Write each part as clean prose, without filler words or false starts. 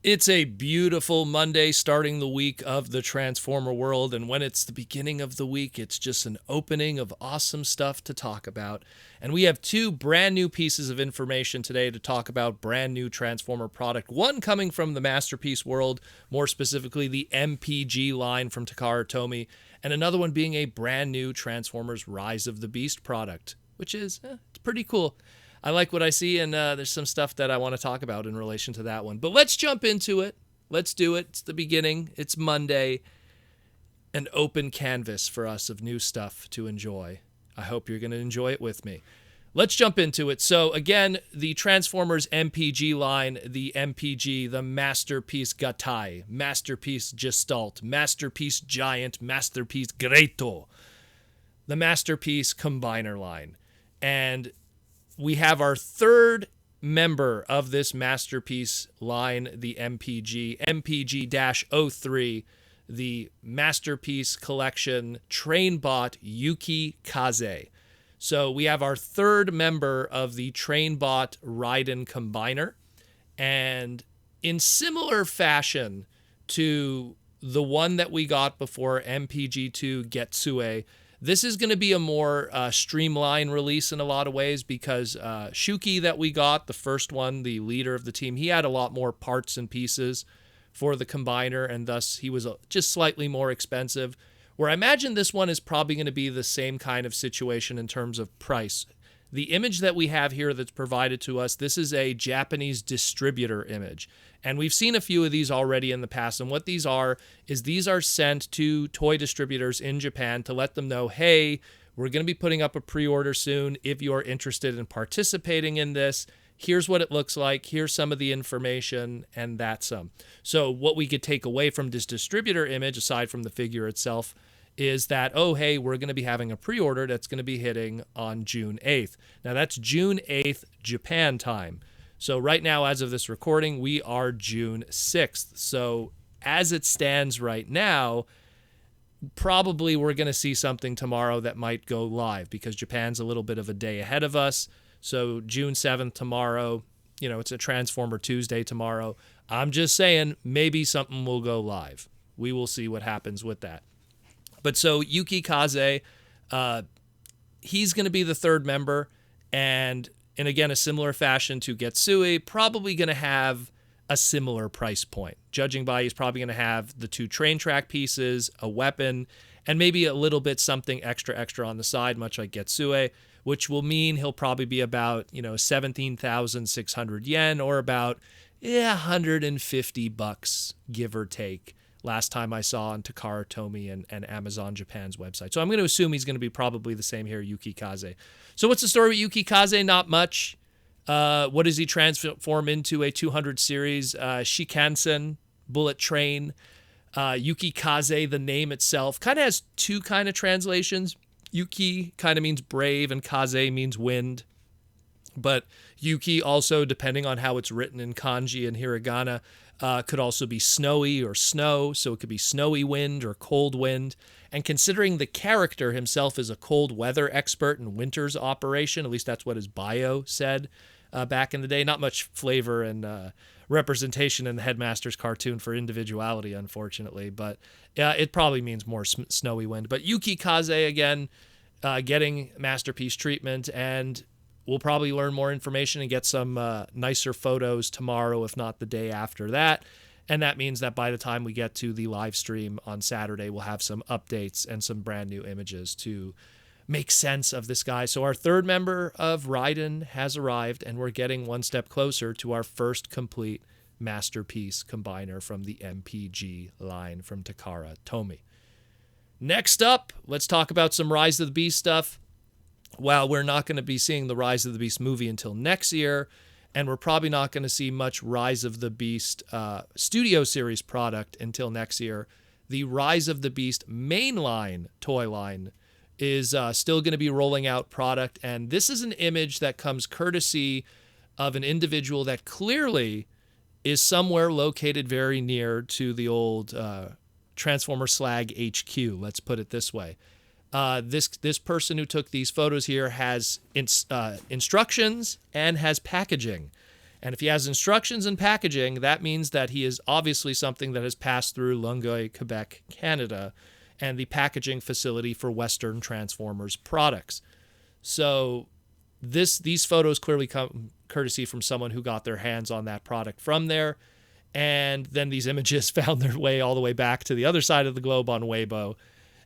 It's a beautiful Monday starting the week of the Transformer world, and when it's the beginning of the week, it's just an opening of awesome stuff to talk about. And we have two brand new pieces of information today to talk about brand new Transformer product. One coming from the Masterpiece world, more specifically the MPG line from Takara Tomy, and another one being a brand new Transformers Rise of the Beast product, which is it's pretty cool. I like what I see, and there's some stuff that I want to talk about in relation to that one. But let's jump into it. Let's do it. It's the beginning. It's Monday. An open canvas for us of new stuff to enjoy. I hope you're going to enjoy it with me. Let's jump into it. So again, the Transformers MPG line, the MPG, the Masterpiece Gatai, Masterpiece Gestalt, Masterpiece Giant, Masterpiece Greto, the Masterpiece Combiner line. And we have our third member of this Masterpiece line, the MPG-03, the Masterpiece Collection Trainbot YukiKaze. So we have our third member of the Trainbot Raiden Combiner. And in similar fashion to the one that we got before, MPG-2 Getsue, this is going to be a more streamlined release in a lot of ways because Shuki that we got, the first one, the leader of the team, he had a lot more parts and pieces for the combiner, and thus he was just slightly more expensive. Where I imagine this one is probably going to be the same kind of situation in terms of price. The image that we have here that's provided to us, this is a Japanese distributor image. And we've seen a few of these already in the past. And what these are is these are sent to toy distributors in Japan to let them know, hey, we're going to be putting up a pre-order soon. If you're interested in participating in this, here's what it looks like. Here's some of the information, and that's some. So what we could take away from this distributor image, aside from the figure itself, is that, oh, hey, we're going to be having a pre-order that's going to be hitting on June 8th. Now, that's June 8th Japan time. So right now, as of this recording, we are June 6th. So as it stands right now, probably we're going to see something tomorrow that might go live because Japan's a little bit of a day ahead of us. So June 7th tomorrow, it's a Transformer Tuesday tomorrow. I'm just saying maybe something will go live. We will see what happens with that. But so YukiKaze, he's going to be the third member, and in again a similar fashion to Getsui, probably going to have a similar price point. Judging by, he's probably going to have the two train track pieces, a weapon, and maybe a little bit something extra on the side, much like Getsui, which will mean he'll probably be about 17,600 yen, or about $150, give or take. Last time I saw on Takara Tomy and Amazon Japan's website. So I'm going to assume he's going to be probably the same here, YukiKaze. So what's the story with YukiKaze? Not much. What does he transform into? A 200 series Shikansen bullet train. YukiKaze, the name itself, kind of has two kind of translations. Yuki kind of means brave, and Kaze means wind. But Yuki also, depending on how it's written in kanji and hiragana, could also be snowy or snow, so it could be snowy wind or cold wind. And considering the character himself is a cold weather expert in winter's operation, at least that's what his bio said back in the day. Not much flavor and representation in the Headmaster's cartoon for individuality, unfortunately, but it probably means more snowy wind. But YukiKaze, again, getting Masterpiece treatment, and we'll probably learn more information and get some nicer photos tomorrow, if not the day after that. And that means that by the time we get to the live stream on Saturday, we'll have some updates and some brand new images to make sense of this guy. So our third member of Raiden has arrived, and we're getting one step closer to our first complete Masterpiece combiner from the MPG line from Takara Tomy. Next up, let's talk about some Rise of the Beast stuff. Well, we're not going to be seeing the Rise of the Beast movie until next year, and we're probably not going to see much Rise of the Beast Studio Series product until next year. The Rise of the Beast mainline toy line is still going to be rolling out product, and this is an image that comes courtesy of an individual that clearly is somewhere located very near to the old Transformer Slag HQ, let's put it this way. This person who took these photos here has instructions and has packaging. And if he has instructions in packaging, that means that he is obviously something that has passed through Longueuil, Quebec, Canada, and the packaging facility for Western Transformers products. So these photos clearly come courtesy from someone who got their hands on that product from there. And then these images found their way all the way back to the other side of the globe on Weibo.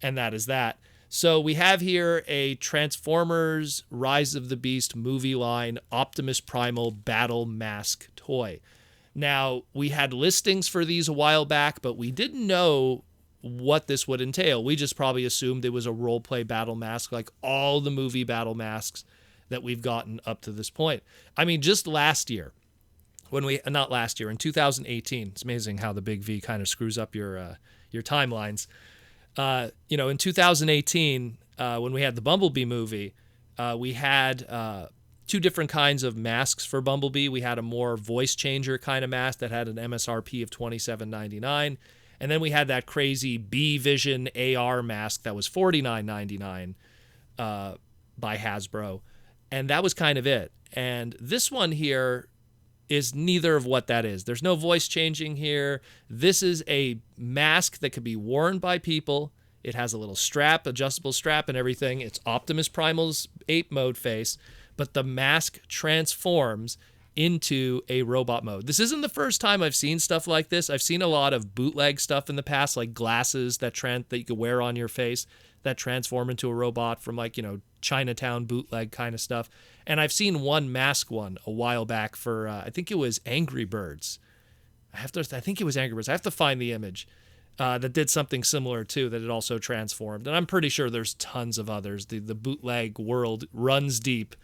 And that is that. So we have here a Transformers Rise of the Beast movie line Optimus Primal Battle Mask toy. Now, we had listings for these a while back, but we didn't know what this would entail. We just probably assumed it was a role-play battle mask like all the movie battle masks that we've gotten up to this point. I mean, just last year, not last year, in 2018, it's amazing how the big V kind of screws up your timelines. In 2018, when we had the Bumblebee movie, we had two different kinds of masks for Bumblebee. We had a more voice changer kind of mask that had an MSRP of $27.99. And then we had that crazy B-Vision AR mask that was $49.99 by Hasbro. And that was kind of it. And this one here is neither of what that is. There's no voice changing here. This is a mask that could be worn by people. It has a little strap, adjustable strap and everything. It's Optimus Primal's ape mode face, but the mask transforms into a robot mode. This isn't the first time I've seen stuff like this. I've seen a lot of bootleg stuff in the past, like glasses that you could wear on your face that transform into a robot from Chinatown bootleg kind of stuff. And I've seen one mask one a while back for, I think it was Angry Birds. I think it was Angry Birds. I have to find the image that did something similar too, that it also transformed. And I'm pretty sure there's tons of others. The bootleg world runs deep.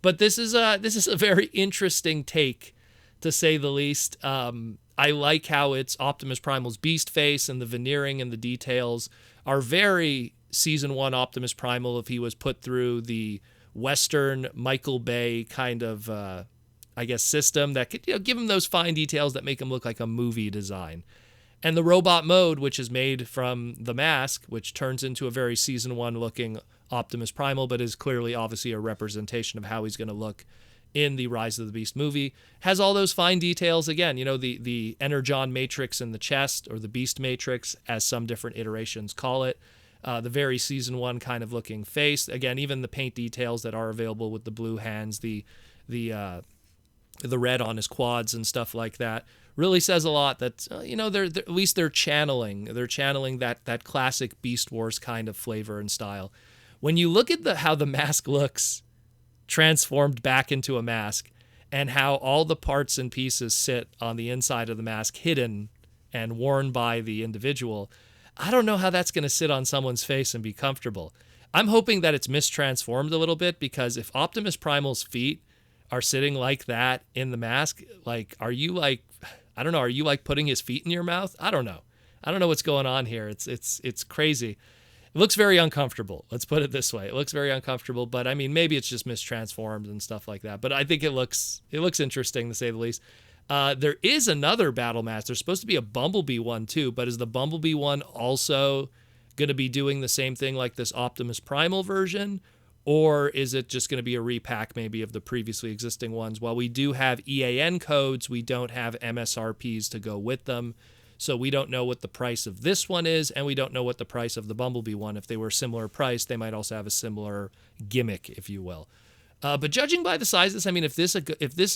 But this is a very interesting take, to say the least. I like how it's Optimus Primal's beast face, and the veneering and the details are very Season 1 Optimus Primal if he was put through the Western Michael Bay kind of, system that could give him those fine details that make him look like a movie design. And the robot mode, which is made from the mask, which turns into a very Season 1 looking Optimus Primal, but is clearly obviously a representation of how he's going to look in the Rise of the Beast movie, has all those fine details. Again, the Energon Matrix in the chest, or the Beast Matrix, as some different iterations call it. The very Season 1 kind of looking face. Again, even the paint details that are available with the blue hands, the red on his quads and stuff like that, really says a lot that, they're at least they're channeling that classic Beast Wars kind of flavor and style. When you look at how the mask looks transformed back into a mask, and how all the parts and pieces sit on the inside of the mask hidden and worn by the individual, I don't know how that's going to sit on someone's face and be comfortable. I'm hoping that it's mistransformed a little bit, because if Optimus Primal's feet are sitting like that in the mask, are you putting his feet in your mouth? I don't know what's going on here. It's crazy. It looks very uncomfortable. Let's put it this way. It looks very uncomfortable, but I mean, maybe it's just mistransformed and stuff like that. But I think it looks interesting, to say the least. There is another battle mask. There's supposed to be a Bumblebee one too, but is the Bumblebee one also going to be doing the same thing like this Optimus Primal version? Or is it just going to be a repack maybe of the previously existing ones? While we do have EAN codes, we don't have MSRPs to go with them. So we don't know what the price of this one is, and we don't know what the price of the Bumblebee one. If they were similar price, they might also have a similar gimmick, if you will. But judging by the sizes, I mean, if this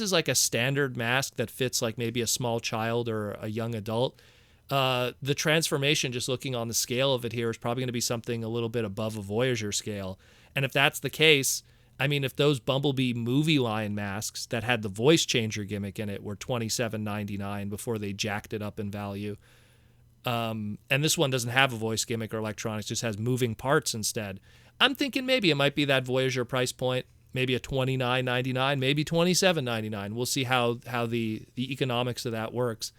is like a standard mask that fits like maybe a small child or a young adult, the transformation, just looking on the scale of it here, is probably going to be something a little bit above a Voyager scale. And if that's the case, I mean, if those Bumblebee movie line masks that had the voice changer gimmick in it were $27.99 before they jacked it up in value, and this one doesn't have a voice gimmick or electronics, just has moving parts instead, I'm thinking maybe it might be that Voyager price point, maybe a $29.99, maybe $27.99. We'll see how the economics of that works.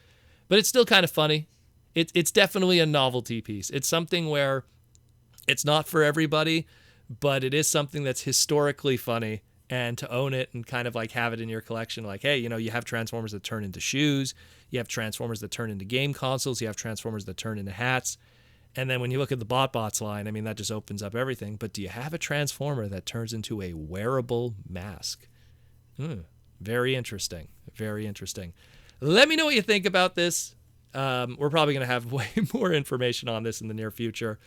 But it's still kind of funny. It's definitely a novelty piece. It's something where it's not for everybody, but it is something that's historically funny, and to own it and kind of like have it in your collection, like, hey, you have Transformers that turn into shoes, you have Transformers that turn into game consoles, you have Transformers that turn into hats, and then when you look at the BotBots line, I mean, that just opens up everything. But do you have a Transformer that turns into a wearable mask? Very interesting. Very interesting. Let me know what you think about this. We're probably going to have way more information on this in the near future.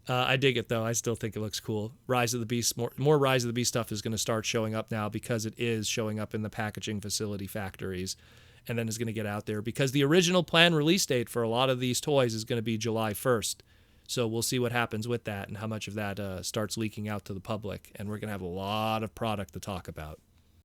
I dig it, though. I still think it looks cool. Rise of the Beast, more Rise of the Beast stuff is going to start showing up now because it is showing up in the packaging facility factories, and then is going to get out there because the original planned release date for a lot of these toys is going to be July 1st. So we'll see what happens with that and how much of that starts leaking out to the public, and we're going to have a lot of product to talk about.